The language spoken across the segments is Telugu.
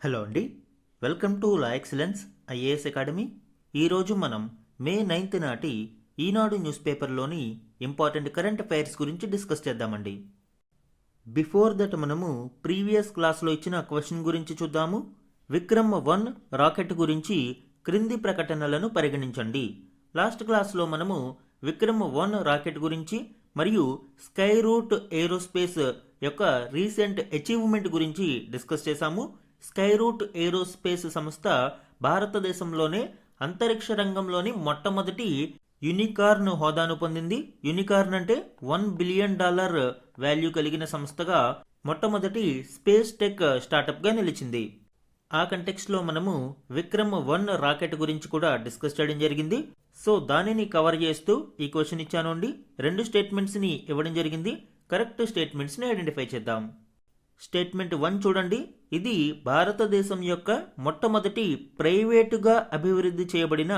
హలో అండి, welcome to law excellence IAS academy. ఈరోజు మనం మే 9 నాటి ఈనాడు న్యూస్ పేపర్లోని ఇంపార్టెంట్ కరెంట్ అఫైర్స్ గురించి డిస్కస్ చేద్దామండి. బిఫోర్ దట్ మనము ప్రీవియస్ క్లాస్లో ఇచ్చిన క్వశ్చన్ గురించి చూద్దాము. విక్రమ్-1 రాకెట్ గురించి క్రింది ప్రకటనలను పరిగణించండి. లాస్ట్ క్లాస్లో మనము విక్రమ్-1 రాకెట్ గురించి మరియు స్కై రూట్ ఏరోస్పేస్ యొక్క రీసెంట్ అచీవ్మెంట్ గురించి డిస్కస్ చేశాము. స్కై రూట్ ఏరోస్పేస్ సంస్థ భారతదేశంలోనే అంతరిక్ష రంగంలోని మొట్టమొదటి యూనికార్న్ హోదాను పొందింది. యూనికార్న్ అంటే $1 బిలియన్ వాల్యూ కలిగిన సంస్థగా మొట్టమొదటి స్పేస్ టెక్ స్టార్టప్గా నిలిచింది. ఆ కంటెక్స్ట్లో మనము విక్రమ్-1 రాకెట్ గురించి కూడా డిస్కస్ చేయడం జరిగింది. సో దానిని కవర్ చేస్తూ ఈ క్వశ్చన్ ఇచ్చాను అండి. 2 స్టేట్మెంట్స్ని ఇవ్వడం జరిగింది. కరెక్ట్ స్టేట్మెంట్స్ని ఐడెంటిఫై చేద్దాం. స్టేట్మెంట్ 1 చూడండి. ఇది భారతదేశం యొక్క మొట్టమొదటి ప్రైవేటుగా అభివృద్ధి చేయబడిన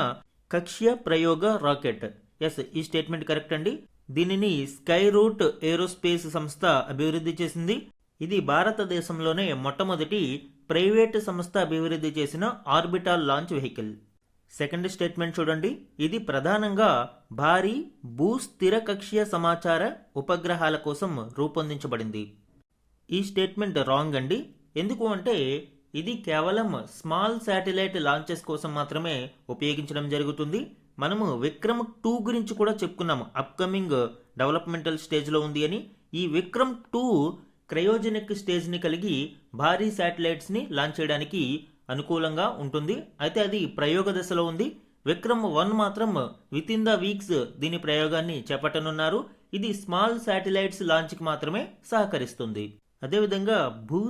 కక్ష్య ప్రయోగ రాకెట్. ఎస్, ఈ స్టేట్మెంట్ కరెక్ట్ అండి. దీనిని స్కై రూట్ ఏరోస్పేస్ సంస్థ అభివృద్ధి చేసింది. ఇది భారతదేశంలోనే మొట్టమొదటి ప్రైవేటు సంస్థ అభివృద్ధి చేసిన orbital launch vehicle. Second statement చూడండి. ఇది ప్రధానంగా భారీ భూస్థిర కక్ష్య సమాచార ఉపగ్రహాల కోసం రూపొందించబడింది. ఈ స్టేట్మెంట్ రాంగ్ అండి. ఎందుకు అంటే ఇది కేవలం స్మాల్ శాటిలైట్ లాంచెస్ కోసం మాత్రమే ఉపయోగించడం జరుగుతుంది. మనము విక్రమ్-2 గురించి కూడా చెప్పుకున్నాము. అప్కమింగ్ డెవలప్మెంటల్ స్టేజ్లో ఉంది అని. ఈ విక్రమ్-2 క్రయోజెనిక్ స్టేజ్ని కలిగి భారీ శాటిలైట్స్ని లాంచ్ చేయడానికి అనుకూలంగా ఉంటుంది. అయితే అది ప్రయోగ దశలో ఉంది. విక్రమ్-1 మాత్రం విత్ ఇన్ ద వీక్స్ దీని ప్రయోగాన్ని చేపట్టనున్నారు. ఇది స్మాల్ శాటిలైట్స్ లాంచ్కి మాత్రమే సహకరిస్తుంది. అదేవిధంగా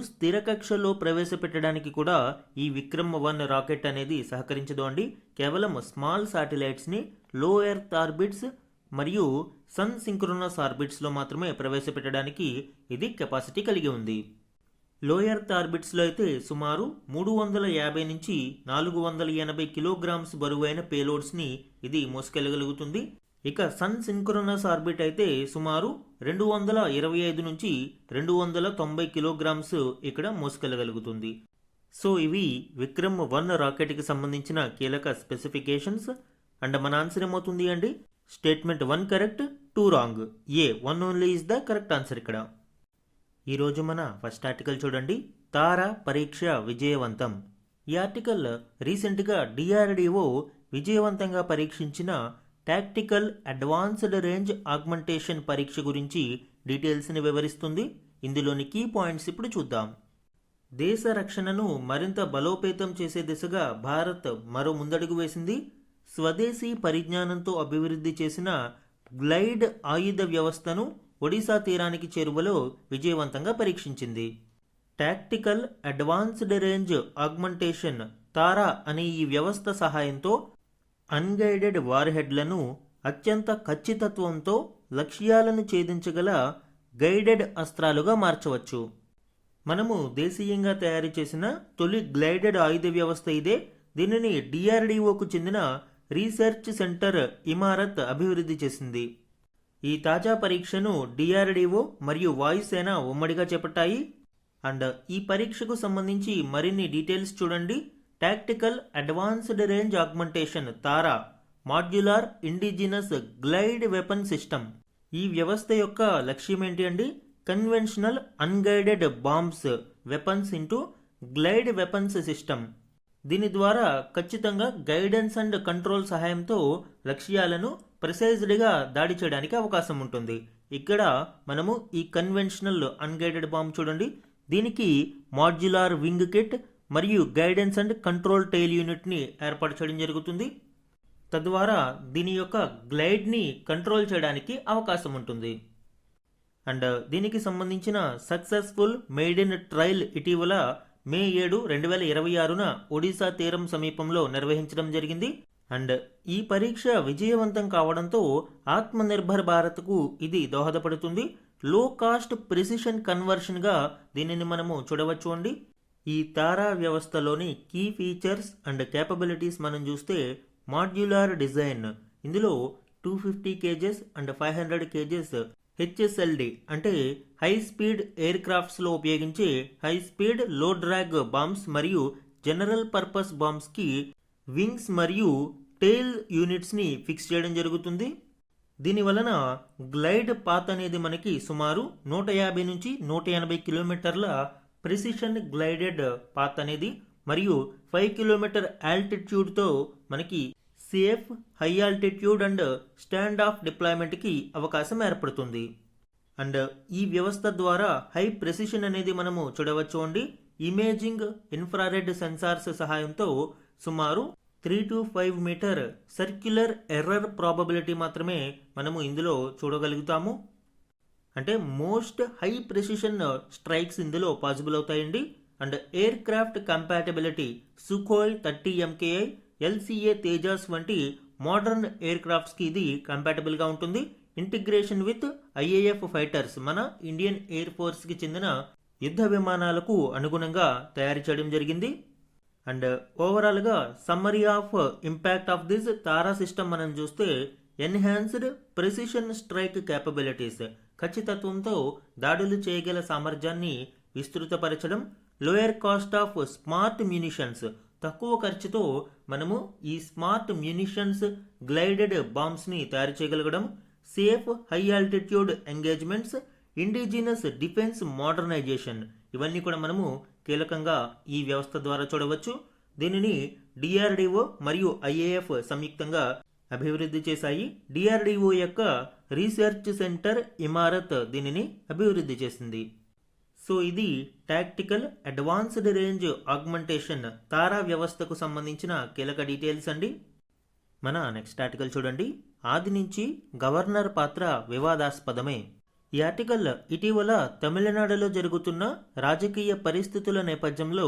స్థిర కక్షలో ప్రవేశపెట్టడానికి కూడా ఈ విక్రమ్-1 రాకెట్ అనేది సహకరించదు అండి. కేవలం స్మాల్ శాటిలైట్స్ని లో ఎర్త్ ఆర్బిట్స్ మరియు సన్ సింక్రోనస్ ఆర్బిట్స్లో మాత్రమే ప్రవేశపెట్టడానికి ఇది కెపాసిటీ కలిగి ఉంది. లో ఎర్త్ ఆర్బిట్స్లో అయితే సుమారు 350 నుంచి 480 కిలోగ్రామ్స్ బరువైన పేలోడ్స్ని ఇది మోసుకెళ్ళగలుగుతుంది. ఇక సన్ సింక్రోనస్ ఆర్బిట్ అయితే సుమారు 225 నుంచి 290 కిలోగ్రామ్స్ ఇక్కడ మోసుకెళ్ళగలుగుతుంది. సో ఇవి విక్రమ్-1 రాకెట్కి సంబంధించిన కీలక స్పెసిఫికేషన్స్. అండ్ మన ఆన్సర్ ఏమవుతుంది అండి? Statement 1 correct, 2 wrong. A 1 only is the correct answer ఇక్కడ. ఈరోజు మన ఫస్ట్ ఆర్టికల్ చూడండి. తారా పరీక్ష విజయవంతం. ఈ ఆర్టికల్ రీసెంట్గా DRDO విజయవంతంగా పరీక్షించిన టాక్టికల్ అడ్వాన్స్డ్ రేంజ్ ఆగ్మెంటేషన్ పరీక్ష గురించి డీటెయిల్స్ని వివరిస్తుంది. ఇందులోని కీ పాయింట్స్ ఇప్పుడు చూద్దాం. దేశ రక్షణను మరింత బలోపేతం చేసే దిశగా భారత్ మరో ముందడుగు వేసింది. స్వదేశీ పరిజ్ఞానంతో అభివృద్ధి చేసిన గ్లైడ్ ఆయుధ వ్యవస్థను ఒడిశా తీరానికి చేరువలో విజయవంతంగా పరీక్షించింది. టాక్టికల్ అడ్వాన్స్డ్ రేంజ్ ఆగ్మెంటేషన్ తారా అనే ఈ వ్యవస్థ సహాయంతో అన్గైడెడ్ వార్హెడ్లను అత్యంత ఖచ్చితత్వంతో లక్ష్యాలను ఛేదించగల గైడెడ్ అస్త్రాలుగా మార్చవచ్చు. మనము దేశీయంగా తయారు చేసిన తొలి గ్లైడెడ్ ఆయుధ వ్యవస్థ ఇదే. దీనిని DRDOకు చెందిన రీసెర్చ్ సెంటర్ ఇమారత్ అభివృద్ధి చేసింది. ఈ తాజా పరీక్షను DRDO మరియు వాయుసేన ఉమ్మడిగా చేపట్టాయి. అండ్ ఈ పరీక్షకు సంబంధించి మరిన్ని డీటెయిల్స్ చూడండి. Tactical advanced range augmentation TARA modular indigenous glide weapon system. ఈ వ్యవస్థ యొక్క లక్ష్యం ఏంటి అండి? Conventional unguided bombs weapons into glide weapons system. దీని ద్వారా ఖచ్చితంగా గైడెన్స్ అండ్ కంట్రోల్ సహాయంతో లక్ష్యాలను ప్రిసైజ్డ్గా దాడి చేయడానికి అవకాశం ఉంటుంది. ఇక్కడ మనము ఈ కన్వెన్షనల్ అన్గైడెడ్ బాంబ్ చూడండి. దీనికి మాడ్యులార్ వింగ్ కిట్ మరియు గైడెన్స్ అండ్ కంట్రోల్ టైల్ యూనిట్ని ఏర్పాటు చేయడం జరుగుతుంది. తద్వారా దీని యొక్క గ్లైడ్ని కంట్రోల్ చేయడానికి అవకాశం ఉంటుంది. అండ్ దీనికి సంబంధించిన సక్సెస్ఫుల్ మెయిడెన్ ట్రయల్ ఇటీవల మే 7, 2026న ఒడిశా తీరం సమీపంలో నిర్వహించడం జరిగింది. అండ్ ఈ పరీక్ష విజయవంతం కావడంతో ఆత్మనిర్భర్ భారత్కు ఇది దోహదపడుతుంది. లో కాస్ట్ ప్రిసిషన్ కన్వర్షన్గా దీనిని మనము చూడవచ్చు అండి. ఈ తారా వ్యవస్థలోని కీ ఫీచర్స్ అండ్ కేపబిలిటీస్ మనం చూస్తే మాడ్యులార్ డిజైన్. ఇందులో 250 kgs అండ్ 500 kgs హెచ్ఎస్ఎల్డి అంటే హై స్పీడ్ ఎయిర్ క్రాఫ్ట్స్లో ఉపయోగించే హై స్పీడ్ లో డ్రాగ్ బాంబ్స్ మరియు జనరల్ పర్పస్ బాంబ్స్కి వింగ్స్ మరియు టెయిల్ యూనిట్స్ని ఫిక్స్ చేయడం జరుగుతుంది. దీని వలన గ్లైడ్ పాత్ అనేది మనకి సుమారు 150 నుంచి 180 కిలోమీటర్ల ప్రిసిషన్ గ్లైడెడ్ పాత్ అనేది మరియు 5 కిలోమీటర్ ఆల్టిట్యూడ్తో మనకి safe high altitude and stand off డిప్లాయ్మెంట్కి అవకాశం ఏర్పడుతుంది. అండ్ ఈ వ్యవస్థ ద్వారా హై ప్రెసిషన్ అనేది మనము చూడవచ్చు అండి. ఇమేజింగ్ ఇన్ఫ్రారెడ్ సెన్సార్స్ సహాయంతో సుమారు 3 to 5 metre circular error probability మాత్రమే మనము ఇందులో చూడగలుగుతాము. అంటే మోస్ట్ హై ప్రెసిషన్ స్ట్రైక్స్ ఇందులో పాసిబుల్ అవుతాయండి. And aircraft compatibility Sukhoi 30 MKI LCA Tejas వంటి మోడర్న్ ఎయిర్ క్రాఫ్ట్స్కి ఇది కంపాటబుల్గా ఉంటుంది. ఇంటిగ్రేషన్ విత్ IAF ఫైటర్స్ మన ఇండియన్ ఎయిర్ ఫోర్స్కి చెందిన యుద్ధ విమానాలకు అనుగుణంగా తయారు చేయడం జరిగింది. అండ్ ఓవరాల్గా summary of impact of this Tara system మనం చూస్తే ఎన్హాన్స్డ్ ప్రెసిషన్ స్ట్రైక్ క్యాపబిలిటీస్ ఖచ్చితత్వంతో దాడులు చేయగల సామర్థ్యాన్ని విస్తృతపరచడం, lower cost of smart munitions తక్కువ ఖర్చుతో మనము ఈ స్మార్ట్ మ్యూనిషన్స్ గ్లైడెడ్ బాంబ్స్ని తయారు చేయగలగడం, safe high altitude engagements, indigenous defence modernisation ఇవన్నీ కూడా మనము కీలకంగా ఈ వ్యవస్థ ద్వారా చూడవచ్చు. దీనిని DRDO మరియు IAF సంయుక్తంగా అభివృద్ధి చేశాయి. DRDO యొక్క రీసెర్చ్ సెంటర్ ఇమారత్ దీనిని అభివృద్ధి చేసింది. సో ఇది టాక్టికల్ అడ్వాన్స్డ్ రేంజ్ ఆగ్మెంటేషన్ తారా వ్యవస్థకు సంబంధించిన కీలక డీటెయిల్స్ అండి. మన నెక్స్ట్ ఆర్టికల్ చూడండి. ఆది నుంచి గవర్నర్ పాత్ర వివాదాస్పదమే. ఈ ఆర్టికల్ ఇటీవల తమిళనాడులో జరుగుతున్న రాజకీయ పరిస్థితుల నేపథ్యంలో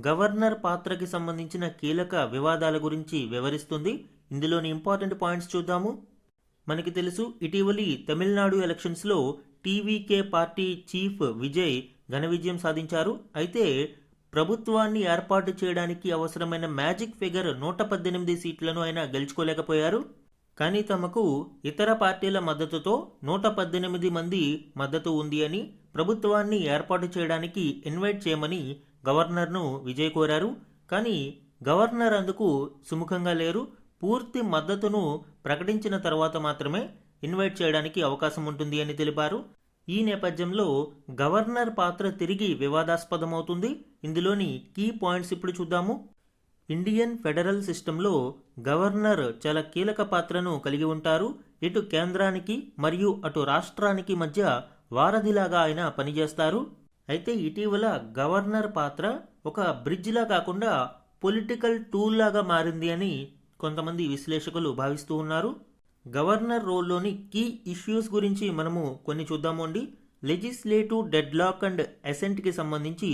గవర్నర్ పాత్రకి సంబంధించిన కీలక వివాదాల గురించి వివరిస్తుంది. ఇందులోని ఇంపార్టెంట్ పాయింట్స్ చూద్దాము. మనకి తెలుసు ఇటీవలి తమిళనాడు ఎలక్షన్స్లో TVK పార్టీ చీఫ్ విజయ్ ఘన విజయం సాధించారు. అయితే ప్రభుత్వాన్ని ఏర్పాటు చేయడానికి అవసరమైన మ్యాజిక్ ఫిగర్ 118 సీట్లను ఆయన గెలుచుకోలేకపోయారు. కానీ తమకు ఇతర పార్టీల మద్దతుతో 118 మంది మద్దతు ఉంది అని ప్రభుత్వాన్ని ఏర్పాటు చేయడానికి ఇన్వైట్ చేయమని గవర్నర్ను విజయ్ కోరారు. కానీ గవర్నర్ అందుకు సుముఖంగా లేరు. పూర్తి మద్దతును ప్రకటించిన తర్వాత మాత్రమే ఇన్వైట్ చేయడానికి అవకాశం ఉంటుంది అని తెలిపారు. ఈ నేపథ్యంలో గవర్నర్ పాత్ర తిరిగి వివాదాస్పదమవుతుంది. ఇందులోని కీ పాయింట్స్ ఇప్పుడు చూద్దాము. ఇండియన్ ఫెడరల్ సిస్టంలో గవర్నర్ చాలా కీలక పాత్రను కలిగి ఉంటారు. ఇటు కేంద్రానికి మరియు అటు రాష్ట్రానికి మధ్య వారధిలాగా ఆయన పనిచేస్తారు. అయితే ఇటీవల గవర్నర్ పాత్ర ఒక బ్రిడ్జ్లా కాకుండా పొలిటికల్ టూల్ లాగా మారింది అని కొంతమంది విశ్లేషకులు భావిస్తూ ఉన్నారు. గవర్నర్ రోల్లోని కీ ఇష్యూస్ గురించి మనము కొన్ని చూద్దాము అండి. లెజిస్లేటివ్ డెడ్లాక్ అండ్ అసెంట్కి సంబంధించి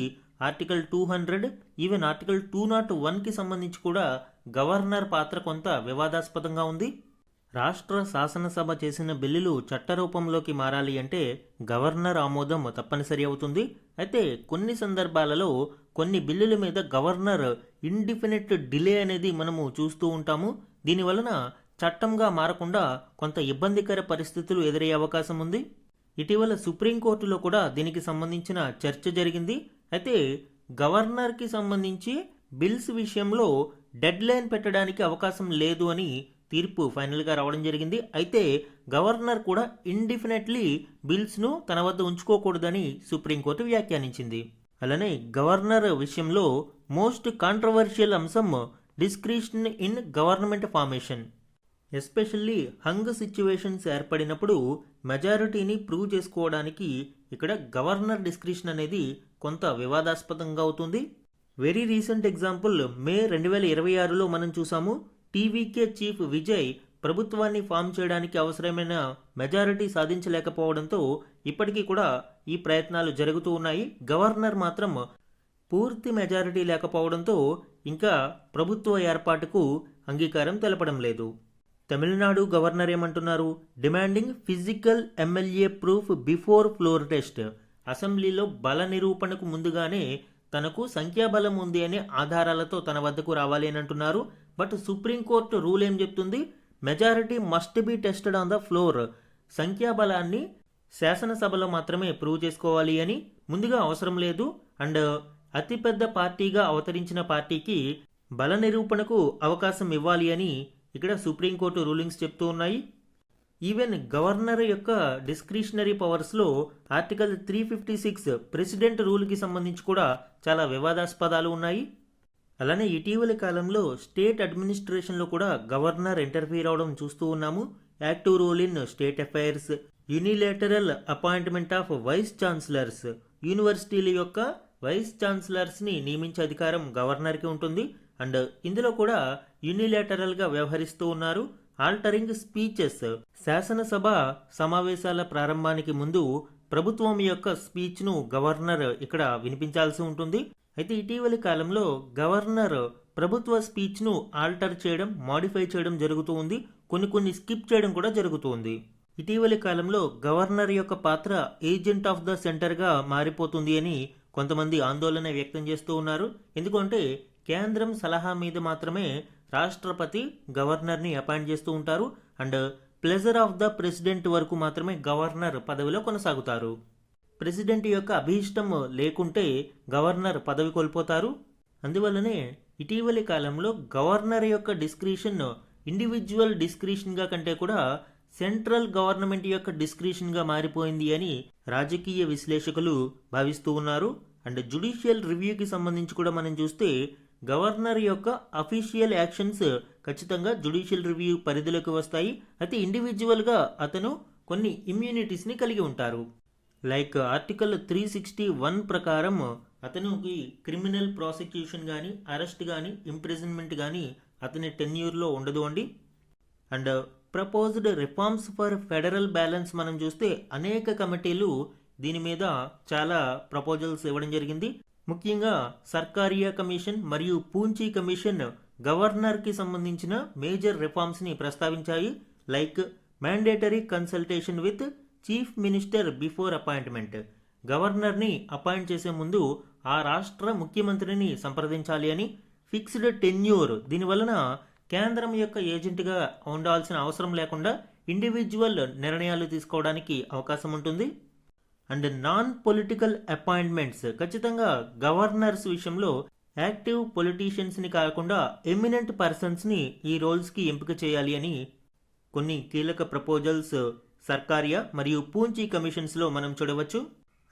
ఆర్టికల్ 200 ఈవెన్ ఆర్టికల్ 201కి సంబంధించి కూడా గవర్నర్ పాత్ర కొంత వివాదాస్పదంగా ఉంది. రాష్ట్ర శాసనసభ చేసిన బిల్లులు చట్టరూపంలోకి మారాలి అంటే గవర్నర్ ఆమోదం తప్పనిసరి అవుతుంది. అయితే కొన్ని సందర్భాలలో కొన్ని బిల్లుల మీద గవర్నర్ ఇండిఫినిట్ డిలే అనేది మనము చూస్తూ ఉంటాము. దీనివలన చట్టంగా మారకుండా కొంత ఇబ్బందికర పరిస్థితులు ఎదురయ్యే అవకాశం ఉంది. ఇటీవల సుప్రీంకోర్టులో కూడా దీనికి సంబంధించిన చర్చ జరిగింది. అయితే గవర్నర్కి సంబంధించి బిల్స్ విషయంలో డెడ్ లైన్ పెట్టడానికి అవకాశం లేదు అని తీర్పు ఫైనల్గా రావడం జరిగింది. అయితే గవర్నర్ కూడా ఇండిఫినెట్లీ బిల్స్ను తన వద్ద ఉంచుకోకూడదని సుప్రీంకోర్టు వ్యాఖ్యానించింది. అలానే గవర్నర్ విషయంలో మోస్ట్ కాంట్రవర్షియల్ అంశం discretion in government formation. Especially hung situations ఏర్పడినప్పుడు మెజారిటీని ప్రూవ్ చేసుకోవడానికి ఇక్కడ గవర్నర్ డిస్క్రిషన్ అనేది కొంత వివాదాస్పదంగా అవుతుంది. వెరీ రీసెంట్ ఎగ్జాంపుల్ మే 2026లో మనం చూసాము. TVK చీఫ్ విజయ్ ప్రభుత్వాన్ని ఫామ్ చేయడానికి అవసరమైన మెజారిటీ సాధించలేకపోవడంతో ఇప్పటికీ కూడా ఈ ప్రయత్నాలు జరుగుతూ ఉన్నాయి. గవర్నర్ మాత్రం పూర్తి మెజారిటీ లేకపోవడంతో ఇంకా ప్రభుత్వ ఏర్పాటుకు అంగీకారం తెలపడం లేదు. తమిళనాడు గవర్నర్ ఏమంటున్నారు? Demanding physical MLA proof before floor test. అసెంబ్లీలో బల నిరూపణకు ముందుగానే తనకు సంఖ్యాబలం ఉంది అనే ఆధారాలతో తన వద్దకు రావాలి అని అంటున్నారు. బట్ సుప్రీంకోర్టు రూల్ ఏం చెప్తుంది? Majority must be tested on the floor. సంఖ్యాబలాన్ని శాసనసభలో మాత్రమే ప్రూవ్ చేసుకోవాలి అని ముందుగా అవసరం లేదు. అండ్ అతిపెద్ద పార్టీగా అవతరించిన పార్టీకి బల నిరూపణకు అవకాశం ఇవ్వాలి అని ఇక్కడ సుప్రీంకోర్టు రూలింగ్స్ చెప్తూ ఉన్నాయి. ఈవెన్ గవర్నర్ యొక్క డిస్క్రిషనరీ పవర్స్లో ఆర్టికల్ 356 ప్రెసిడెంట్ రూల్కి సంబంధించి కూడా చాలా వివాదాస్పదాలు ఉన్నాయి. అలానే ఇటీవలి కాలంలో స్టేట్ అడ్మినిస్ట్రేషన్లో కూడా గవర్నర్ ఇంటర్ఫీర్ అవడం చూస్తూ ఉన్నాము. Active role in state affairs, unilateral appointment of vice chancellors, యూనివర్సిటీల యొక్క వైస్ ఛాన్సలర్స్ని నియమించే అధికారం గవర్నర్కి ఉంటుంది. అండ్ ఇందులో కూడా యూనిలేటరల్గా వ్యవహరిస్తూ ఉన్నారు. ఆల్టరింగ్ స్పీచెస్, శాసనసభ సమావేశాల ప్రారంభానికి ముందు ప్రభుత్వం యొక్క స్పీచ్ను గవర్నర్ ఇక్కడ వినిపించాల్సి ఉంటుంది. అయితే ఇటీవలి కాలంలో గవర్నర్ ప్రభుత్వ స్పీచ్ను ఆల్టర్ చేయడం, మాడిఫై చేయడం జరుగుతూ ఉంది. కొన్ని స్కిప్ చేయడం కూడా జరుగుతూ ఉంది. ఇటీవలి కాలంలో గవర్నర్ యొక్క పాత్ర ఏజెంట్ ఆఫ్ ద సెంటర్గా మారిపోతుంది అని కొంతమంది ఆందోళన వ్యక్తం చేస్తూ ఉన్నారు. ఎందుకంటే కేంద్రం సలహా మీద మాత్రమే రాష్ట్రపతి గవర్నర్ని అపాయింట్ చేస్తూ ఉంటారు. And pleasure of the president వరకు మాత్రమే గవర్నర్ పదవిలో కొనసాగుతారు. ప్రెసిడెంట్ యొక్క అభీష్టం లేకుంటే గవర్నర్ పదవి కోల్పోతారు. అందువల్లనే ఇటీవలి కాలంలో గవర్నర్ యొక్క డిస్క్రిషన్ ఇండివిజువల్ డిస్క్రిషన్గా కంటే కూడా సెంట్రల్ గవర్నమెంట్ యొక్క డిస్క్రిషన్గా మారిపోయింది అని రాజకీయ విశ్లేషకులు భావిస్తూ ఉన్నారు. అండ్ జ్యుడిషియల్ రివ్యూకి సంబంధించి కూడా మనం చూస్తే గవర్నర్ యొక్క అఫీషియల్ యాక్షన్స్ ఖచ్చితంగా జ్యుడిషియల్ రివ్యూ పరిధిలోకి వస్తాయి. అయితే ఇండివిజువల్గా అతను కొన్ని ఇమ్యూనిటీస్ని కలిగి ఉంటారు. లైక్ ఆర్టికల్ 361 ప్రకారం అతనికి క్రిమినల్ ప్రాసిక్యూషన్ కానీ, అరెస్ట్ కానీ, ఇంప్రిజన్మెంట్ కానీ అతని టెన్యూర్లో ఉండదు అండి. And proposed reforms for federal balance మనం చూస్తే అనేక కమిటీలు దీని మీద చాలా ప్రపోజల్స్ ఇవ్వడం జరిగింది. ముఖ్యంగా సర్కారియా కమిషన్ మరియు పూంచీ కమిషన్ గవర్నర్కి సంబంధించిన మేజర్ రిఫార్మ్స్ని ప్రస్తావించాయి. Like mandatory consultation with chief minister before appointment, గవర్నర్ని అపాయింట్ చేసే ముందు ఆ రాష్ట్ర ముఖ్యమంత్రిని సంప్రదించాలి అని. ఫిక్స్డ్ టెన్యూర్, దీనివలన కేంద్రం యొక్క ఏజెంట్గా ఉండాల్సిన అవసరం లేకుండా ఇండివిజువల్ నిర్ణయాలు తీసుకోవడానికి అవకాశం ఉంటుంది. అండ్ నాన్ పొలిటికల్ అపాయింట్మెంట్స్, ఖచ్చితంగా గవర్నర్స్ విషయంలో యాక్టివ్ పొలిటీషియన్స్ని కాకుండా ఎమినెంట్ పర్సన్స్ని ఈ రోల్స్కి ఎంపిక చేయాలి అని కొన్ని కీలక ప్రపోజల్స్ సర్కారియా మరియు పూంచీ కమిషన్స్లో మనం చూడవచ్చు.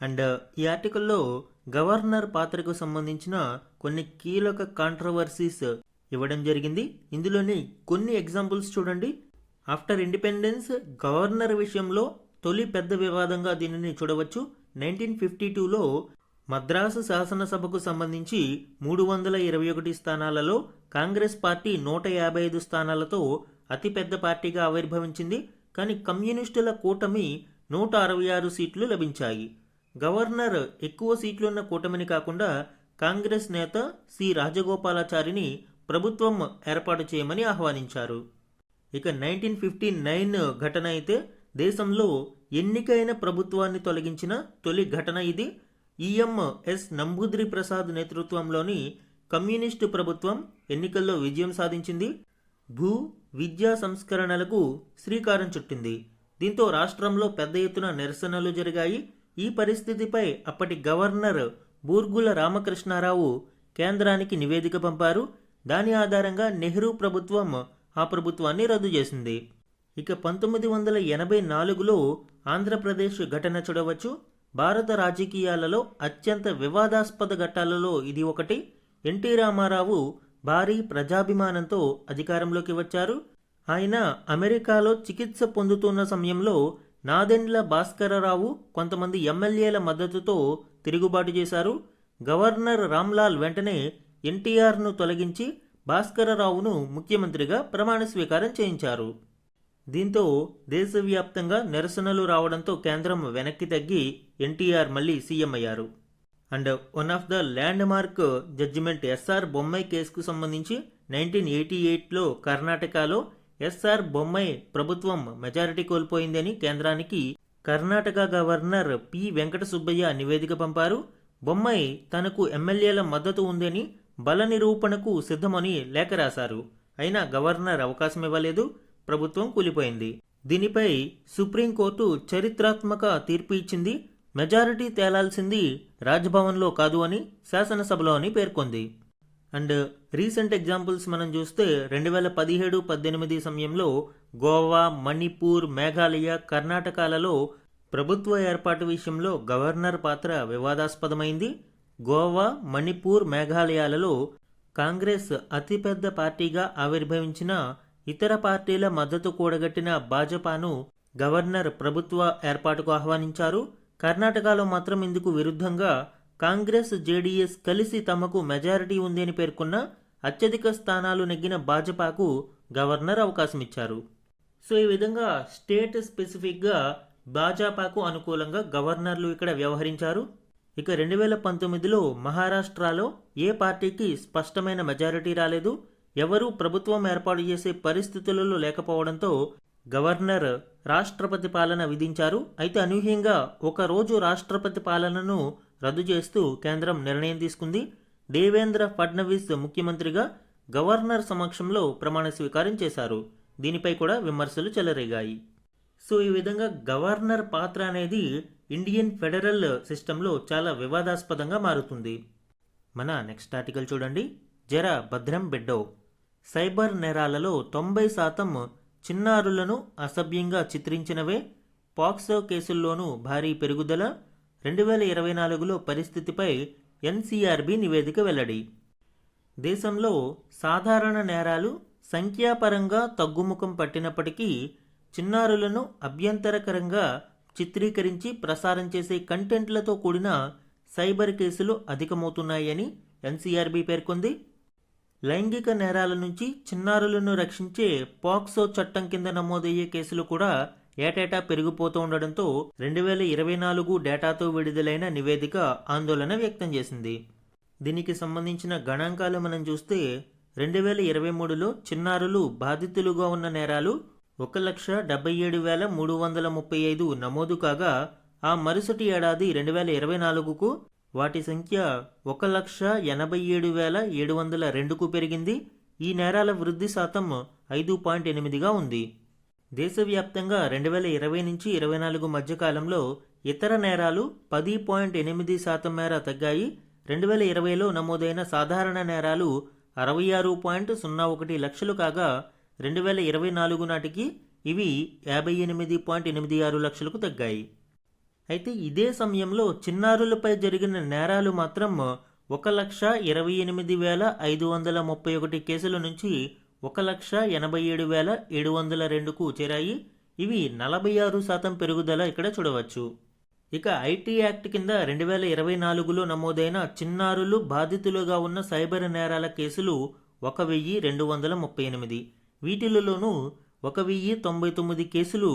అండ్ ఈ ఆర్టికల్లో గవర్నర్ పాత్రకు సంబంధించిన కొన్ని కీలక కాంట్రవర్సీస్ ఇవ్వడం జరిగింది. ఇందులోని కొన్ని ఎగ్జాంపుల్స్ చూడండి. ఆఫ్టర్ ఇండిపెండెన్స్ గవర్నర్ విషయంలో తొలి పెద్ద వివాదంగా దీనిని చూడవచ్చు. 1952లో మద్రాసు శాసనసభకు సంబంధించి 321 స్థానాలలో కాంగ్రెస్ పార్టీ 155 స్థానాలతో అతిపెద్ద పార్టీగా ఆవిర్భవించింది. కానీ కమ్యూనిస్టుల కూటమి 166 సీట్లు లభించాయి. గవర్నర్ ఎక్కువ సీట్లున్న కూటమిని కాకుండా కాంగ్రెస్ నేత సి రాజగోపాలాచారిని ప్రభుత్వం ఏర్పాటు చేయమని ఆహ్వానించారు. ఇక 1959 ఘటన అయితే దేశంలో ఎన్నికైన ప్రభుత్వాన్ని తొలగించిన తొలి ఘటన ఇది. ఈఎంఎస్ నంబూద్రి ప్రసాద్ నేతృత్వంలోని కమ్యూనిస్టు ప్రభుత్వం ఎన్నికల్లో విజయం సాధించింది. భూ విద్యా సంస్కరణలకు శ్రీకారం చుట్టింది. దీంతో రాష్ట్రంలో పెద్ద ఎత్తున నిరసనలు జరిగాయి. ఈ పరిస్థితిపై అప్పటి గవర్నర్ బూర్గుల రామకృష్ణారావు కేంద్రానికి నివేదిక పంపారు. దాని ఆధారంగా నెహ్రూ ప్రభుత్వం ఆ ప్రభుత్వాన్ని రద్దు చేసింది. ఇక 1984లో ఆంధ్రప్రదేశ్ ఘటన చూడవచ్చు. భారత రాజకీయాలలో అత్యంత వివాదాస్పద ఘట్టాలలో ఇది ఒకటి. ఎన్టీ రామారావు భారీ ప్రజాభిమానంతో అధికారంలోకి వచ్చారు. ఆయన అమెరికాలో చికిత్స పొందుతున్న సమయంలో నాదెండ్ల భాస్కరరావు కొంతమంది ఎమ్మెల్యేల మద్దతుతో తిరుగుబాటు చేశారు. గవర్నర్ రామ్లాల్ వెంటనే ఎన్టీఆర్ను తొలగించి భాస్కరరావును ముఖ్యమంత్రిగా ప్రమాణ స్వీకారం చేయించారు. దీంతో దేశవ్యాప్తంగా నిరసనలు రావడంతో కేంద్రం వెనక్కి తగ్గి ఎన్టీఆర్ మళ్ళీ సీఎం అయ్యారు. And one of the landmark judgment SR Bommai కేసుకు సంబంధించి 1988లో కర్ణాటకలో ఎస్ఆర్ బొమ్మాయి ప్రభుత్వం మెజారిటీ కోల్పోయిందని కేంద్రానికి కర్ణాటక గవర్నర్ పి వెంకట సుబ్బయ్య నివేదిక పంపారు. బొమ్మాయి తనకు ఎమ్మెల్యేల మద్దతు ఉందని బల నిరూపణకు సిద్ధమని లేఖ రాశారు. అయినా గవర్నర్ అవకాశం ఇవ్వలేదు. ప్రభుత్వం కూలిపోయింది. దీనిపై సుప్రీంకోర్టు చరిత్రాత్మక తీర్పు ఇచ్చింది. మెజారిటీ తేలాల్సింది రాజ్భవన్లో కాదు అని శాసనసభలో అని పేర్కొంది. అండ్ రీసెంట్ ఎగ్జాంపుల్స్ మనం చూస్తే 2017-18 సమయంలో గోవా, మణిపూర్, మేఘాలయ, కర్ణాటకలలో ప్రభుత్వ ఏర్పాటు విషయంలో గవర్నర్ పాత్ర వివాదాస్పదమైంది. గోవా, మణిపూర్, మేఘాలయాలలో కాంగ్రెస్ అతిపెద్ద పార్టీగా ఆవిర్భవించిన ఇతర పార్టీల మద్దతు కూడగట్టిన భాజపాను గవర్నర్ ప్రభుత్వ ఏర్పాటుకు ఆహ్వానించారు. కర్ణాటకలో మాత్రం ఇందుకు విరుద్ధంగా కాంగ్రెస్, జేడీఎస్ కలిసి తమకు మెజారిటీ ఉంది అని పేర్కొన్న అత్యధిక స్థానాలు నెగ్గిన భాజపాకు గవర్నర్ అవకాశం ఇచ్చారు. సో ఈ విధంగా స్టేట్ స్పెసిఫిక్గా భాజపాకు అనుకూలంగా గవర్నర్లు ఇక్కడ వ్యవహరించారు. ఇక 2019లో మహారాష్ట్రలో ఏ పార్టీకి స్పష్టమైన మెజారిటీ రాలేదు. ఎవరూ ప్రభుత్వం ఏర్పాటు చేసే పరిస్థితులలో లేకపోవడంతో గవర్నర్ రాష్ట్రపతి పాలన విధించారు. అయితే అనూహ్యంగా ఒకరోజు రాష్ట్రపతి పాలనను రద్దు చేస్తూ కేంద్రం నిర్ణయం తీసుకుంది. దేవేంద్ర ఫడ్నవీస్ ముఖ్యమంత్రిగా గవర్నర్ సమక్షంలో ప్రమాణ స్వీకారం చేశారు. దీనిపై కూడా విమర్శలు చెలరేగాయి. సో ఈ విధంగా గవర్నర్ పాత్ర అనేది ఇండియన్ ఫెడరల్ సిస్టంలో చాలా వివాదాస్పదంగా మారుతుంది. మన నెక్స్ట్ ఆర్టికల్ చూడండి. జర భద్రం బిడ్డో, సైబర్ నేరాలలో 90% చిన్నారులను అసభ్యంగా చిత్రించినవే. పాక్సో కేసుల్లోనూ భారీ పెరుగుదల. 2024లో పరిస్థితిపై ఎన్సీఆర్బీ నివేదిక వెల్లడి. దేశంలో సాధారణ నేరాలు సంఖ్యాపరంగా తగ్గుముఖం పట్టినప్పటికీ చిన్నారులను అభ్యంతరకరంగా చిత్రీకరించి ప్రసారం చేసే కంటెంట్లతో కూడిన సైబర్ కేసులు అధికమవుతున్నాయని ఎన్సీఆర్బీ పేర్కొంది. లైంగిక నేరాల నుంచి చిన్నారులను రక్షించే పాక్సో చట్టం కింద నమోదయ్యే కేసులు కూడా ఏటేటా పెరిగిపోతూ ఉండడంతో 2024 డేటాతో విడుదలైన నివేదిక ఆందోళన వ్యక్తం చేసింది. దీనికి సంబంధించిన గణాంకాలు మనం చూస్తే 2023లో చిన్నారులు బాధితులుగా ఉన్న నేరాలు 1,77,335 నమోదు కాగా ఆ మరుసటి ఏడాది 2024కు వాటి సంఖ్య 1,87,702కు పెరిగింది. ఈ నేరాల వృద్ధి శాతం 5.8గా ఉంది. దేశవ్యాప్తంగా 2020 నుంచి 2024 మధ్యకాలంలో ఇతర నేరాలు 10.8% మేర తగ్గాయి. 2020లో నమోదైన సాధారణ నేరాలు 66.01 లక్షలు కాగా 2024 నాటికి ఇవి 58.86 లక్షలకు తగ్గాయి. అయితే ఇదే సమయంలో చిన్నారులపై జరిగిన నేరాలు మాత్రం 1,28,531 కేసుల నుంచి 1,87,702కు చేరాయి. ఇవి 46% పెరుగుదల ఇక్కడ చూడవచ్చు. ఇక ఐటీ యాక్ట్ కింద 2024లో నమోదైన చిన్నారులు బాధితులుగా ఉన్న సైబర్ నేరాల కేసులు 1,238. వీటిలోనూ 1,099 కేసులు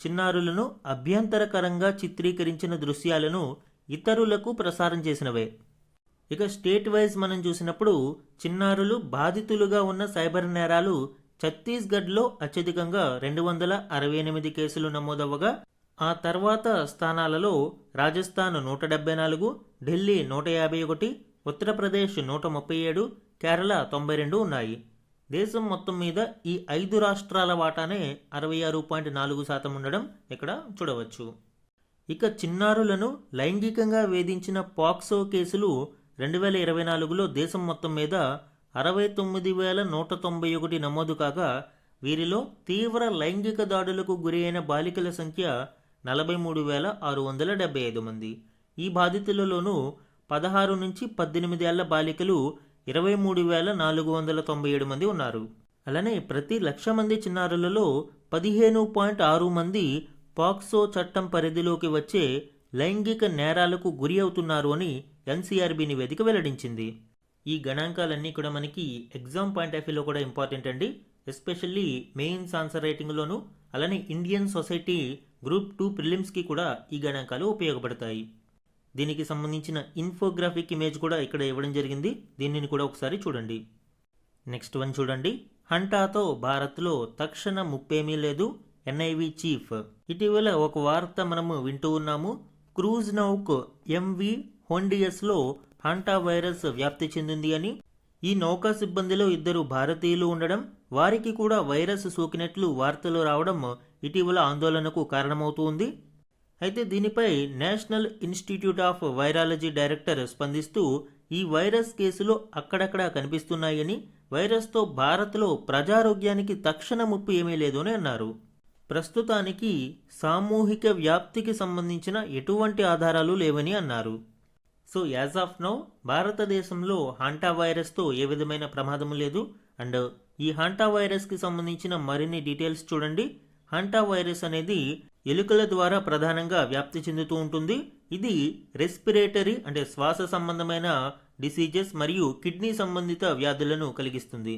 చిన్నారులను అభ్యంతరకరంగా చిత్రీకరించిన దృశ్యాలను ఇతరులకు ప్రసారం చేసినవే. ఇక స్టేట్ వైజ్ మనం చూసినప్పుడు చిన్నారులు బాధితులుగా ఉన్న సైబర్ నేరాలు ఛత్తీస్గఢ్లో అత్యధికంగా 268 కేసులు నమోదవ్వగా ఆ తర్వాత స్థానాలలో రాజస్థాన్ 174, ఢిల్లీ 151, ఉత్తరప్రదేశ్ 137, కేరళ 92 ఉన్నాయి. దేశం మొత్తం మీద ఈ 5 రాష్ట్రాల వాటానే 66.4% ఉండడం ఇక్కడ చూడవచ్చు. ఇక చిన్నారులను లైంగికంగా వేధించిన పాక్సో కేసులు 2024లో దేశం మొత్తం మీద 69,191 నమోదు కాగా వీరిలో తీవ్ర లైంగిక దాడులకు గురి అయిన బాలికల సంఖ్య 43,675 మంది. ఈ బాధితులలోనూ 16 నుంచి 18 ఏళ్ల బాలికలు 23,497 మంది ఉన్నారు. అలానే ప్రతి 1,00,000 మంది చిన్నారులలో 15.6 మంది పాక్సో చట్టం పరిధిలోకి వచ్చే లైంగిక నేరాలకు గురి అవుతున్నారు అని ఎన్సీఆర్బీ నివేదిక వెల్లడించింది. ఈ గణాంకాలన్నీ కూడా మనకి ఎగ్జామ్ పాయింట్ ఆఫ్ వ్యూలో కూడా ఇంపార్టెంట్ అండి. ఎస్పెషల్లీ మెయిన్స్ ఆన్సర్ రైటింగ్లోను అలానే ఇండియన్ సొసైటీ గ్రూప్ 2 ప్రిలిమ్స్కి కూడా ఈ గణాంకాలు ఉపయోగపడతాయి. దీనికి సంబంధించిన ఇన్ఫోగ్రాఫిక్ ఇమేజ్ కూడా ఇక్కడ ఇవ్వడం జరిగింది. దీనిని కూడా ఒకసారి చూడండి. నెక్స్ట్ వన్ చూడండి. హంటాతో భారత్లో తక్షణ ముప్పేమీ లేదు, ఎన్ఐవి చీఫ్. ఇటీవల ఒక వార్త మనము వింటూ ఉన్నాము. క్రూజ్ నౌక్ ఎంవి హోండియస్లో హంటా వైరస్ వ్యాప్తి చెందింది అని. ఈ నౌకా సిబ్బందిలో 2 భారతీయులు ఉండడం, వారికి కూడా వైరస్ సోకినట్లు వార్తలు రావడం ఇటీవల ఆందోళనకు కారణమవుతూ ఉంది. అయితే దీనిపై national institute of virology director స్పందిస్తూ ఈ వైరస్ కేసులు అక్కడక్కడ కనిపిస్తున్నాయని, వైరస్తో భారత్లో ప్రజారోగ్యానికి తక్షణ ముప్పు ఏమీ లేదు అని అన్నారు. ప్రస్తుతానికి సామూహిక వ్యాప్తికి సంబంధించిన ఎటువంటి ఆధారాలు లేవని అన్నారు. సో యాజ్ ఆఫ్ నౌ భారతదేశంలో హాంటా వైరస్తో ఏ విధమైన ప్రమాదం లేదు. అండ్ ఈ హాంటా వైరస్కి సంబంధించిన మరిన్ని డీటెయిల్స్ చూడండి. హాంటా వైరస్ అనేది ఎలుకల ద్వారా ప్రధానంగా వ్యాప్తి చెందుతూ ఉంటుంది. ఇది రెస్పిరేటరీ అంటే శ్వాస సంబంధమైన డిసీజెస్ మరియు కిడ్నీ సంబంధిత వ్యాధులను కలిగిస్తుంది.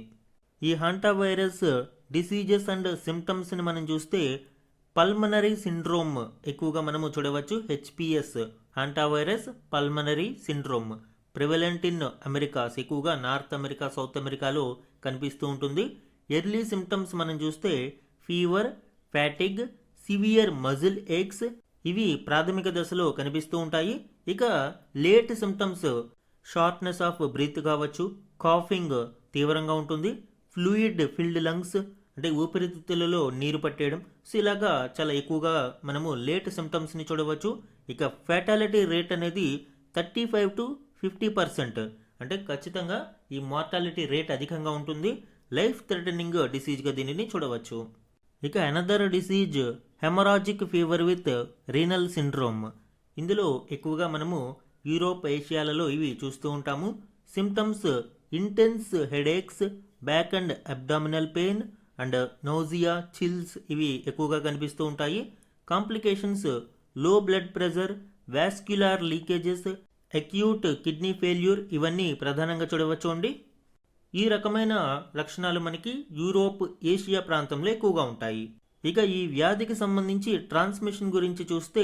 ఈ హాంటా వైరస్ డిసీజెస్ అండ్ సిమ్టమ్స్ని మనం చూస్తే పల్మనరీ సిండ్రోమ్ ఎక్కువగా మనము చూడవచ్చు. HPS hanta virus pulmonary syndrome prevalent in Americas, ఎక్కువగా నార్త్ అమెరికా, సౌత్ అమెరికాలో కనిపిస్తూ ఉంటుంది. ఎర్లీ సిమ్టమ్స్ మనం చూస్తే fever, fatigue, severe muscle aches ఇవి ప్రాథమిక దశలో కనిపిస్తూ ఉంటాయి. ఇక late symptoms shortness of breath కావచ్చు, కాఫింగ్ తీవ్రంగా ఉంటుంది, ఫ్లూయిడ్ ఫిల్డ్ లంగ్స్ అంటే ఊపిరితిత్తులలో నీరు పట్టేయడం. సో ఇలాగా చాలా ఎక్కువగా మనము లేట్ సిమ్టమ్స్ని చూడవచ్చు. ఇక ఫ్యాటాలిటీ రేట్ అనేది 35 to 50%, అంటే ఖచ్చితంగా ఈ మార్టాలిటీ రేట్ అధికంగా ఉంటుంది. లైఫ్ థ్రెటనింగ్ డిసీజ్గా దీనిని చూడవచ్చు. ఇక another disease hemorrhagic fever with renal syndrome. ఇందులో ఎక్కువగా మనము యూరోప్, ఏషియాలలో ఇవి చూస్తూ ఉంటాము. Symptoms intense headaches, back and abdominal pain and nausea, chills ఇవి ఎక్కువగా కనిపిస్తూ ఉంటాయి. కాంప్లికేషన్స్ లో blood pressure, vascular leakages, acute kidney failure ఇవన్నీ ప్రధానంగా చూడవచ్చు అండి. ఈ రకమైన లక్షణాలు మనకి యూరోప్, ఏషియా ప్రాంతంలో ఎక్కువగా ఉంటాయి. ఇక ఈ వ్యాధికి సంబంధించి ట్రాన్స్మిషన్ గురించి చూస్తే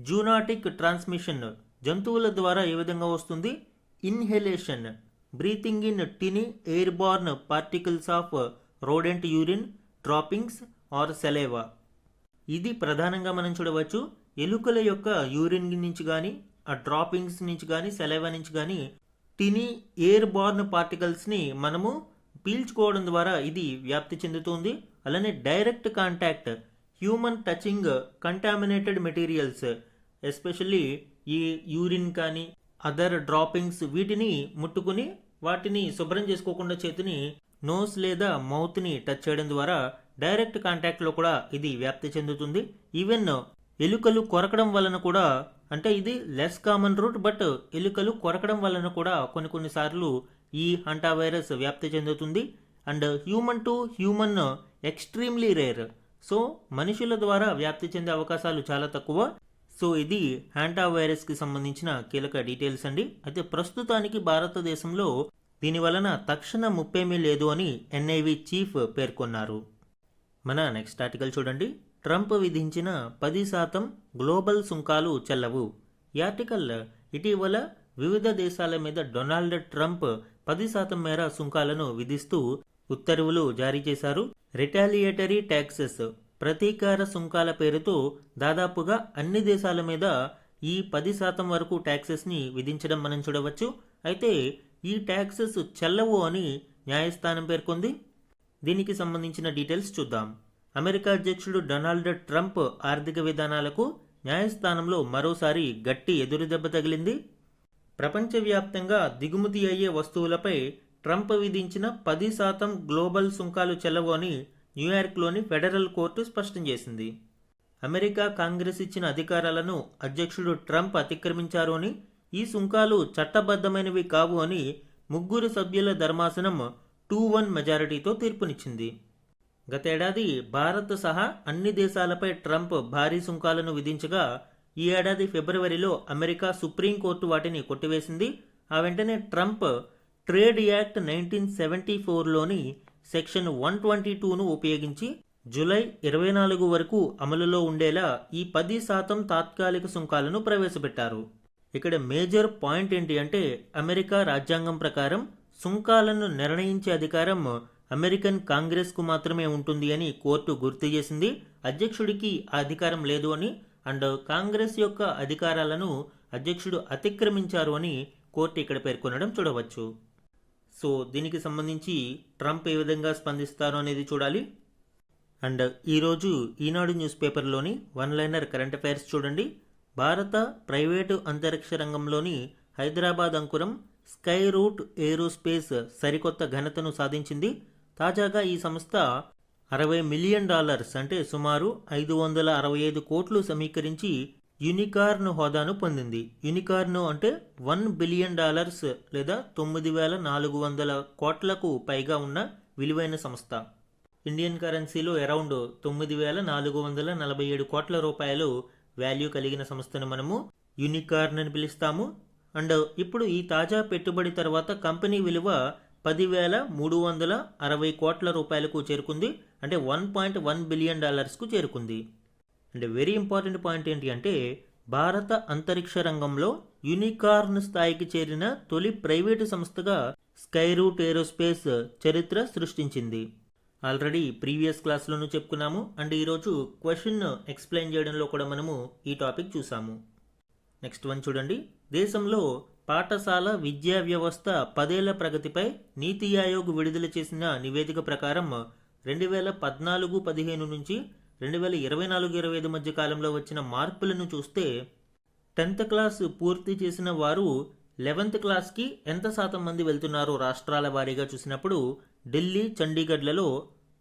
జూనాటిక్ ట్రాన్స్మిషన్ జంతువుల ద్వారా ఏ విధంగా వస్తుంది? Inhalation, breathing in tiny airborne particles of rodent urine, droppings or saliva. ఇది ప్రధానంగా మనం చూడవచ్చు. ఎలుకల యొక్క యూరిన్ నుంచి కానీ, ఆ డ్రాపింగ్స్ నుంచి కానీ, సెలైవా నుంచి కానీ టినీ ఎయిర్ బార్న్ పార్టికల్స్ని మనము పీల్చుకోవడం ద్వారా ఇది వ్యాప్తి చెందుతుంది. అలానే direct contact, human touching contaminated materials, especially ఈ యూరిన్ కానీ అదర్ డ్రాపింగ్స్ వీటిని ముట్టుకుని వాటిని శుభ్రం చేసుకోకుండా చేతిని నోస్ లేదా మౌత్ని టచ్ చేయడం ద్వారా డైరెక్ట్ కాంటాక్ట్లో కూడా ఇది వ్యాప్తి చెందుతుంది. ఈవెన్ ఎలుకలు కొరకడం వలన కూడా, అంటే ఇది లెస్ కామన్ రూట్, బట్ ఎలుకలు కొరకడం వలన కూడా కొన్నిసార్లు ఈ హాంటా వైరస్ వ్యాప్తి చెందుతుంది. And human to human extremely rare. So మనుషుల ద్వారా వ్యాప్తి చెందే అవకాశాలు చాలా తక్కువ. సో ఇది హాంటా వైరస్కి సంబంధించిన కీలక డీటెయిల్స్ అండి. అయితే ప్రస్తుతానికి భారతదేశంలో దీని వలన తక్షణ ముప్పేమీ లేదు అని ఎన్ఐవి చీఫ్ పేర్కొన్నారు. మన నెక్స్ట్ ఆర్టికల్ చూడండి. ట్రంప్ విధించిన 10% గ్లోబల్ సుంకాలు చెల్లవు. ఈ ఆర్టికల్ ఇటీవల వివిధ దేశాల మీద డొనాల్డ్ ట్రంప్ 10% మేర సుంకాలను విధిస్తూ ఉత్తర్వులు జారీ చేశారు. రిటాలియేటరీ ట్యాక్సెస్, ప్రతీకార సుంకాల పేరుతో దాదాపుగా అన్ని దేశాల మీద ఈ 10% వరకు ట్యాక్సెస్ని విధించడం మనం చూడవచ్చు. అయితే ఈ ట్యాక్సెస్ చెల్లవు అని న్యాయస్థానం పేర్కొంది. దీనికి సంబంధించిన డీటెయిల్స్ చూద్దాం. అమెరికా అధ్యక్షుడు డొనాల్డ్ ట్రంప్ ఆర్థిక విధానాలకు న్యాయస్థానంలో మరోసారి గట్టి ఎదురుదెబ్బ తగిలింది. ప్రపంచవ్యాప్తంగా దిగుమతి అయ్యే వస్తువులపై ట్రంప్ విధించిన 10% గ్లోబల్ సుంకాలు చెల్లవు అని న్యూయార్క్లోని ఫెడరల్ కోర్టు స్పష్టం చేసింది. అమెరికా కాంగ్రెస్ ఇచ్చిన అధికారాలను అధ్యక్షుడు ట్రంప్ అతిక్రమించారు అని, ఈ సుంకాలు చట్టబద్ధమైనవి కావు అని 3 సభ్యుల ధర్మాసనం 2-1 మెజారిటీతో తీర్పునిచ్చింది. గతేడాది భారత్ సహా అన్ని దేశాలపై ట్రంప్ భారీ సుంకాలను విధించగా, ఈ ఏడాది ఫిబ్రవరిలో అమెరికా సుప్రీంకోర్టు వాటిని కొట్టివేసింది. ఆ వెంటనే ట్రంప్ ట్రేడ్ యాక్ట్ 1974లోని సెక్షన్ 122ను ఉపయోగించి జూలై 24 వరకు అమలులో ఉండేలా ఈ 10% తాత్కాలిక సుంకాలను ప్రవేశపెట్టారు. ఇక్కడ మేజర్ పాయింట్ ఏంటి అంటే, అమెరికా రాజ్యాంగం ప్రకారం సుంకాలను నిర్ణయించే అధికారం అమెరికన్ కాంగ్రెస్కు మాత్రమే ఉంటుంది అని కోర్టు గుర్తు చేసింది. అధ్యక్షుడికి ఆ అధికారం లేదు అని, అండ్ కాంగ్రెస్ యొక్క అధికారాలను అధ్యక్షుడు అతిక్రమించారు అని కోర్టు ఇక్కడ పేర్కొనడం చూడవచ్చు. సో దీనికి సంబంధించి ట్రంప్ ఏ విధంగా స్పందిస్తారో అనేది చూడాలి. అండ్ ఈరోజు ఈనాడు న్యూస్ పేపర్లోని వన్ లైనర్ కరెంట్ అఫైర్స్ చూడండి. భారత ప్రైవేటు అంతరిక్ష రంగంలోని హైదరాబాద్ అంకురం స్కై రూట్ ఏరోస్పేస్ సరికొత్త ఘనతను సాధించింది. తాజాగా ఈ సంస్థ $60 మిలియన్ అంటే సుమారు 565 కోట్లు సమీకరించి యూనికార్న్ హోదాను పొందింది. యూనికార్న్ అంటే $1 బిలియన్ లేదా 9,400 కోట్లకు పైగా ఉన్న విలువైన సంస్థ. ఇండియన్ కరెన్సీలో అరౌండ్ 9,447 కోట్ల రూపాయలు వాల్యూ కలిగిన సంస్థను మనము యూనికార్న్ అని పిలుస్తాము. అండ్ ఇప్పుడు ఈ తాజా పెట్టుబడి తర్వాత కంపెనీ విలువ $10,360 కోట్ల రూపాయలకు చేరుకుంది. అంటే $1.1 బిలియన్ కు చేరుకుంది. అండ్ వెరీ ఇంపార్టెంట్ పాయింట్ ఏంటి అంటే భారత అంతరిక్ష రంగంలో యూనికార్న్ స్థాయికి చేరిన తొలి ప్రైవేటు సంస్థగా స్కై రూట్ ఏరోస్పేస్ చరిత్ర సృష్టించింది. ఆల్రెడీ ప్రీవియస్ క్లాస్లోనూ చెప్పుకున్నాము. అండ్ ఈరోజు క్వశ్చన్ ఎక్స్ప్లెయిన్ చేయడంలో కూడా మనము ఈ టాపిక్ చూసాము. నెక్స్ట్ వన్ చూడండి. దేశంలో పాఠశాల విద్యా వ్యవస్థ 10 ఏళ్ల ప్రగతిపై నీతి ఆయోగ్ విడుదల చేసిన నివేదిక ప్రకారం 2014-15 నుంచి 2024-25 మధ్య కాలంలో వచ్చిన మార్పులను చూస్తే 10th క్లాస్ పూర్తి చేసిన వారు 11th క్లాస్కి ఎంత శాతం మంది వెళ్తున్నారో రాష్ట్రాల వారీగా చూసినప్పుడు ఢిల్లీ, చండీగఢ్లలో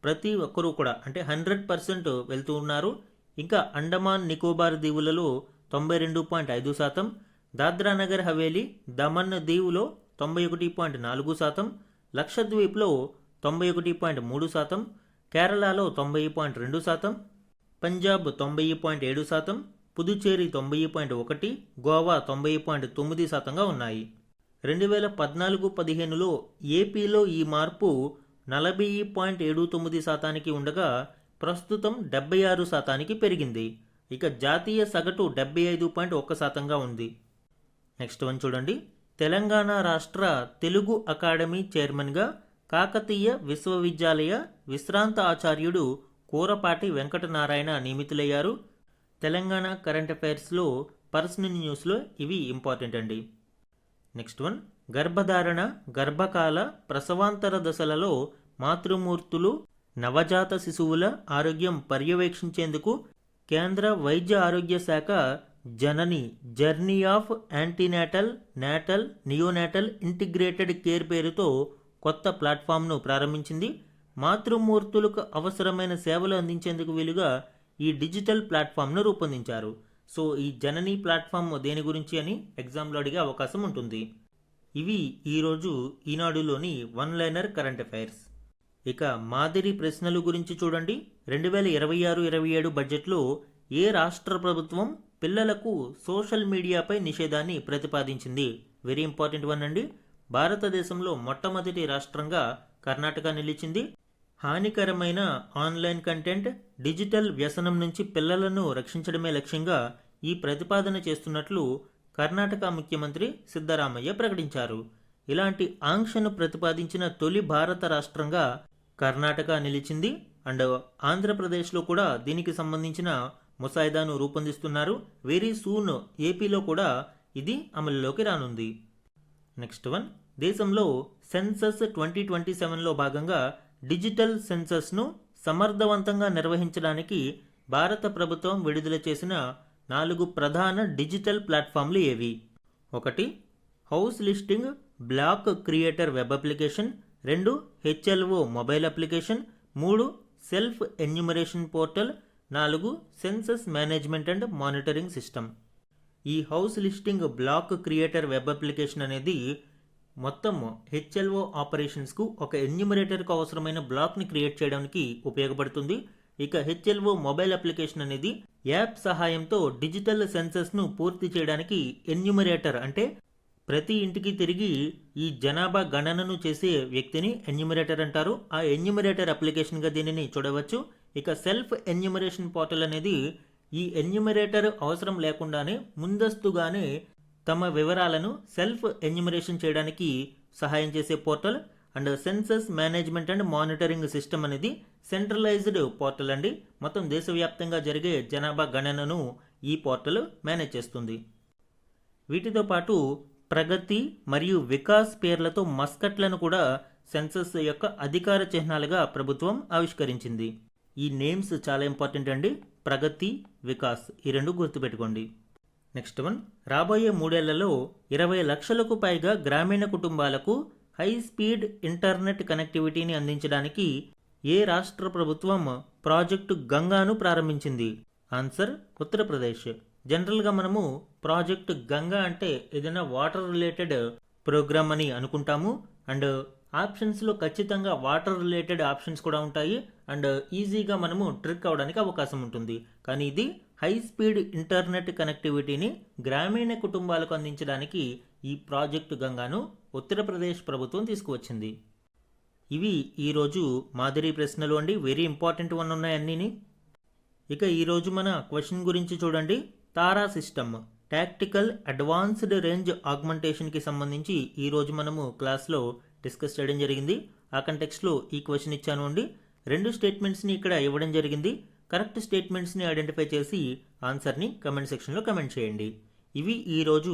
ప్రతి ఒక్కరూ కూడా అంటే 100% వెళ్తూ ఉన్నారు. ఇంకా అండమాన్ నికోబార్ దీవులలో 92.5%, దాద్రా నగర్ హవేలీ, దమన్ దీవులో 91.4%, లక్షద్వీప్లో 91.3%, కేరళలో 90.2%, పంజాబ్ 90.7%, పుదుచ్చేరి 90.1%, గోవా 90.9%గా ఉన్నాయి. 2014-15లో ఏపీలో ఈ మార్పు 40.79%కి ఉండగా ప్రస్తుతం 76%కి పెరిగింది. ఇక జాతీయ సగటు 75.1%గా ఉంది. నెక్స్ట్ వన్ చూడండి. తెలంగాణ రాష్ట్ర తెలుగు అకాడమీ చైర్మన్గా కాకతీయ విశ్వవిద్యాలయ విశ్రాంత ఆచార్యుడు కూరపాటి వెంకటనారాయణ నియమితులయ్యారు. తెలంగాణ కరెంట్ అఫైర్స్లో పర్సనల్ న్యూస్లో ఇవి ఇంపార్టెంట్ అండి. Next one. గర్భధారణ, గర్భకాల, ప్రసవాంతర దశలలో మాతృమూర్తులు, నవజాత శిశువుల ఆరోగ్యం పర్యవేక్షించేందుకు కేంద్ర వైద్య ఆరోగ్య శాఖ Janani journey of antenatal, natal, neonatal integrated care పేరుతో కొత్త ప్లాట్ఫామ్ను ప్రారంభించింది. మాతృమూర్తులకు అవసరమైన సేవలు అందించేందుకు వీలుగా ఈ డిజిటల్ ప్లాట్ఫామ్ను రూపొందించారు. సో ఈ జనని ప్లాట్ఫామ్ దేని గురించి అని ఎగ్జామ్లో అడిగే అవకాశం ఉంటుంది. ఇవి ఈరోజు ఈనాడులోని వన్ లైనర్ కరెంట్ అఫైర్స్. ఇక మాదిరి ప్రశ్నలు గురించి చూడండి. 2026-27 బడ్జెట్లో ఏ రాష్ట్ర ప్రభుత్వం పిల్లలకు సోషల్ మీడియాపై నిషేధాన్ని ప్రతిపాదించింది? వెరీ ఇంపార్టెంట్ వన్ అండి. భారతదేశంలో మొట్టమొదటి రాష్ట్రంగా కర్ణాటక నిలిచింది. హానికరమైన ఆన్లైన్ కంటెంట్, డిజిటల్ వ్యసనం నుంచి పిల్లలను రక్షించడమే లక్ష్యంగా ఈ ప్రతిపాదన చేస్తున్నట్లు కర్ణాటక ముఖ్యమంత్రి సిద్ధరామయ్య ప్రకటించారు. ఇలాంటి ఆంక్షను ప్రతిపాదించిన తొలి భారత రాష్ట్రంగా కర్ణాటక నిలిచింది. అండ్ ఆంధ్రప్రదేశ్లో కూడా దీనికి సంబంధించిన ముసాయిదాను రూపొందిస్తున్నారు. వెరీ సూన్ ఏపీలో కూడా ఇది అమలులోకి రానుంది. Next one. దేశంలో సెన్సస్ 2027లో భాగంగా డిజిటల్ సెన్సస్ను సమర్థవంతంగా నిర్వహించడానికి భారత ప్రభుత్వం విడుదల చేసిన 4 ప్రధాన డిజిటల్ ప్లాట్ఫామ్లు ఏవి? 1. House listing block creator web application, 2. HLO mobile application, 3. Self enumeration portal, 4. Census management and monitoring system. ఈ house listing block creator web application అనేది మొత్తం HLO ఆపరేషన్స్కు ఒక ఎన్యూమరేటర్కు అవసరమైన బ్లాక్ని క్రియేట్ చేయడానికి ఉపయోగపడుతుంది. ఇక HLO మొబైల్ అప్లికేషన్ అనేది యాప్ సహాయంతో డిజిటల్ సెన్సస్ను పూర్తి చేయడానికి ఎన్యూమరేటర్ అంటే ప్రతి ఇంటికి తిరిగి ఈ జనాభా గణనను చేసే వ్యక్తిని ఎన్యూమరేటర్ అంటారు. ఆ ఎన్యూమరేటర్ అప్లికేషన్గా దీనిని చూడవచ్చు. ఇక సెల్ఫ్ ఎన్యూమరేషన్ పోర్టల్ అనేది ఈ ఎన్యూమరేటర్ అవసరం లేకుండానే ముందస్తుగానే తమ వివరాలను సెల్ఫ్ ఎన్యూమరేషన్ చేయడానికి సహాయం చేసే portal. And census management and monitoring system అనేది సెంట్రలైజ్డ్ పోర్టల్ అండి. మొత్తం దేశవ్యాప్తంగా జరిగే జనాభా గణనను ఈ పోర్టల్ మేనేజ్ చేస్తుంది. వీటితో పాటు ప్రగతి మరియు వికాస్ పేర్లతో మస్కట్లను కూడా సెన్సస్ యొక్క అధికార చిహ్నాలుగా ప్రభుత్వం ఆవిష్కరించింది. ఈ నేమ్స్ చాలా ఇంపార్టెంట్ అండి. ప్రగతి, వికాస్ ఈ రెండు గుర్తుపెట్టుకోండి. నెక్స్ట్ వన్, రాబోయే 3 ఏళ్లలో 20 లక్షలకు పైగా గ్రామీణ కుటుంబాలకు హై స్పీడ్ ఇంటర్నెట్ కనెక్టివిటీని అందించడానికి ఏ రాష్ట్ర ప్రభుత్వం ప్రాజెక్టు గంగాను ప్రారంభించింది? ఆన్సర్ ఉత్తరప్రదేశ్. జనరల్గా మనము ప్రాజెక్ట్ గంగా అంటే ఏదైనా వాటర్ రిలేటెడ్ ప్రోగ్రామ్ అని అనుకుంటాము. అండ్ ఆప్షన్స్లో ఖచ్చితంగా వాటర్ రిలేటెడ్ ఆప్షన్స్ కూడా ఉంటాయి. అండ్ ఈజీగా మనము ట్రిక్ అవడానికి అవకాశం ఉంటుంది. కానీ ఇది హై స్పీడ్ ఇంటర్నెట్ కనెక్టివిటీని గ్రామీణ కుటుంబాలకు అందించడానికి ఈ ప్రాజెక్టు గంగాను ఉత్తరప్రదేశ్ ప్రభుత్వం తీసుకువచ్చింది. ఇవి ఈరోజు మాదిరి ప్రశ్నలు అండి. వెరీ ఇంపార్టెంట్ వన్ ఉన్నాయి అన్నీని. ఇక ఈరోజు మన క్వశ్చన్ గురించి చూడండి. తారా సిస్టమ్ టాక్టికల్ అడ్వాన్స్డ్ రేంజ్ ఆగ్మెంటేషన్కి సంబంధించి ఈరోజు మనము క్లాస్లో డిస్కస్ చేయడం జరిగింది. ఆ కంటెక్స్ట్లో ఈ క్వశ్చన్ ఇచ్చాను అండి. 2 స్టేట్మెంట్స్ని ఇక్కడ ఇవ్వడం జరిగింది. కరెక్ట్ స్టేట్మెంట్స్ని ఐడెంటిఫై చేసి ఆన్సర్ని కమెంట్ సెక్షన్లో కమెంట్ చేయండి. ఇవి ఈరోజు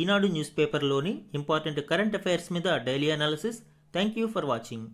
Eenadu news పేపర్లోని important current affairs మీద daily analysis. Thank you for watching.